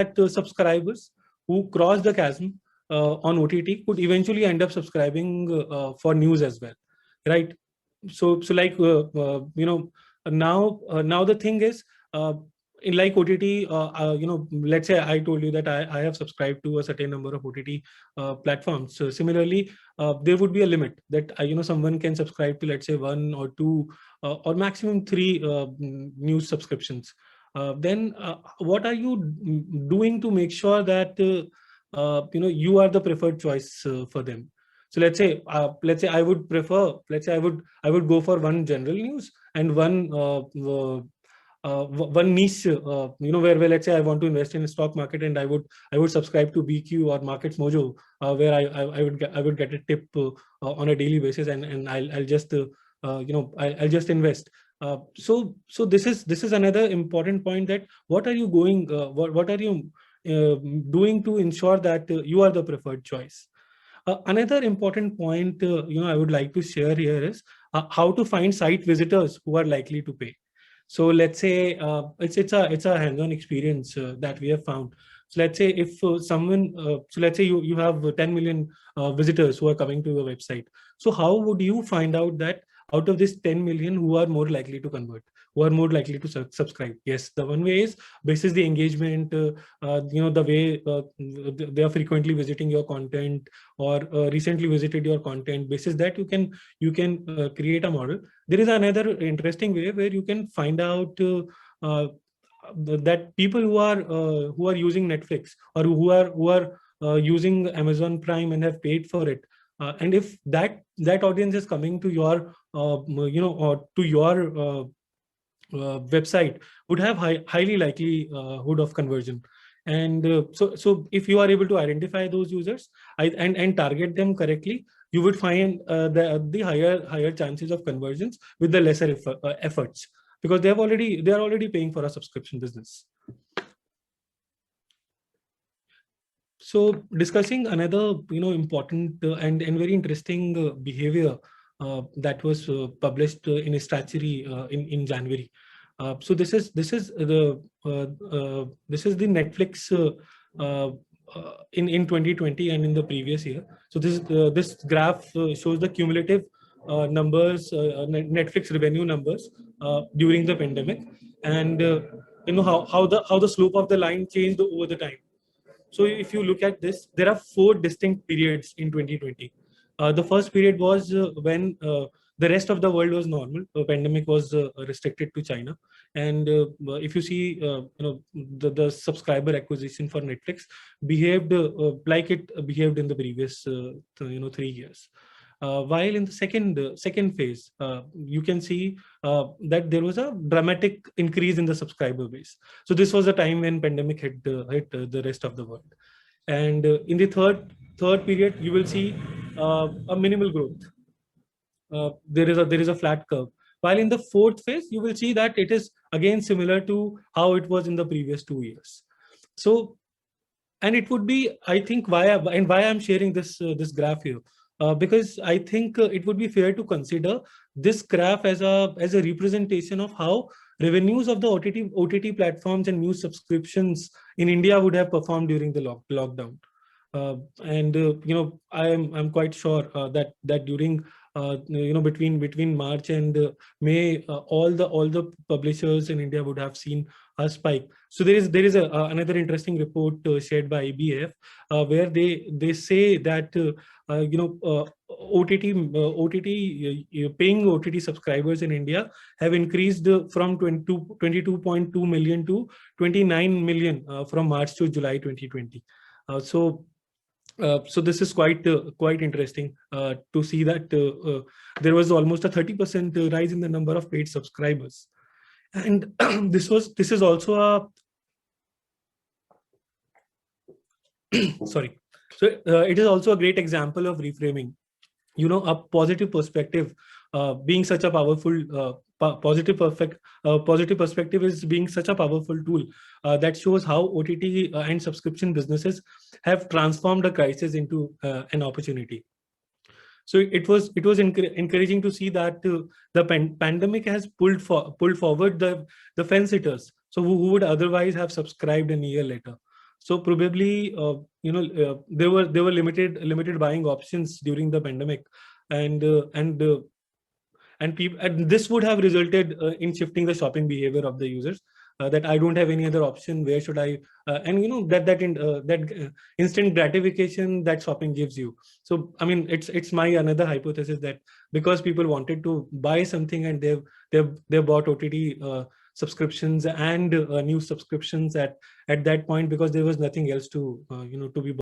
that subscribers who cross the chasm on OTT could eventually end up subscribing for news as well, right? So like now the thing is, in like OTT, let's say I told you that I have subscribed to a certain number of OTT platforms. So similarly, there would be a limit that someone can subscribe to, let's say, one or two or maximum three news subscriptions. Then what are you doing to make sure that you are the preferred choice for them? So let's say I would prefer, I would go for one general news and one niche, where let's say I want to invest in the stock market, and I would subscribe to BQ or Markets Mojo, where I would get a tip on a daily basis, and I'll just I'll just invest. So this is another important point, that what are you what are you doing to ensure that you are the preferred choice. Another important point I would like to share here is how to find site visitors who are likely to pay. So let's say it's a hands-on experience that we have found. So let's say if let's say you have 10 million visitors who are coming to your website. So how would you find out that out of this 10 million, who are more likely to convert, who are more likely to subscribe? Yes, the one way is basis the engagement, the way they are frequently visiting your content, or recently visited your content. Basis that you can create a model. There is another interesting way where you can find out that people who are using Netflix, or who are using Amazon Prime and have paid for it, and if that audience is coming to your or to your website, would have highly likelihood of conversion. And so if you are able to identify those users and target them correctly, you would find the higher chances of conversions with the lesser efforts, because they are already paying for a subscription business. So discussing another important and very interesting behavior that was published in a statutory in January. So this is the Netflix in 2020 and in the previous year. So this graph shows the cumulative numbers, Netflix revenue numbers during the pandemic, and how the slope of the line changed over the time. So if you look at this, there are 4 distinct periods in 2020. The first period was when the rest of the world was normal. The pandemic was restricted to China, and if you see, the subscriber acquisition for Netflix behaved like it behaved in the previous 3 years. While in the second phase, you can see that there was a dramatic increase in the subscriber base. So this was a time when pandemic hit the rest of the world. And in the third period, you will see a minimal growth. There is a flat curve. While in the fourth phase, you will see that it is again similar to how it was in the previous 2 years. So, and it would be, I think, why I'm sharing this graph here. Because I think it would be fair to consider this graph as a representation of how revenues of the OTT platforms and news subscriptions in India would have performed during the lockdown. And I'm quite sure that during between March and May, all the publishers in India would have seen a spike. So there is another interesting report shared by IBF where they say that paying OTT subscribers in India have increased from 22.2 million to 29 million from March to July 2020. So this is quite interesting to see that there was almost a 30% rise in the number of paid subscribers, and this is also a sorry. So it is also a great example of reframing. A positive perspective being such a powerful positive perspective is being such a powerful tool that shows how OTT and subscription businesses have transformed a crisis into an opportunity. So it was encouraging to see that the pandemic has pulled forward the fence sitters, so who would otherwise have subscribed a year later. So probably there were limited buying options during the pandemic, and people, and this would have resulted in shifting the shopping behavior of the users, that I don't have any other option, where should I, and that instant gratification that shopping gives you. So I mean, it's my another hypothesis that because people wanted to buy something, and they've bought OTT subscriptions and new subscriptions at that point, because there was nothing else to to be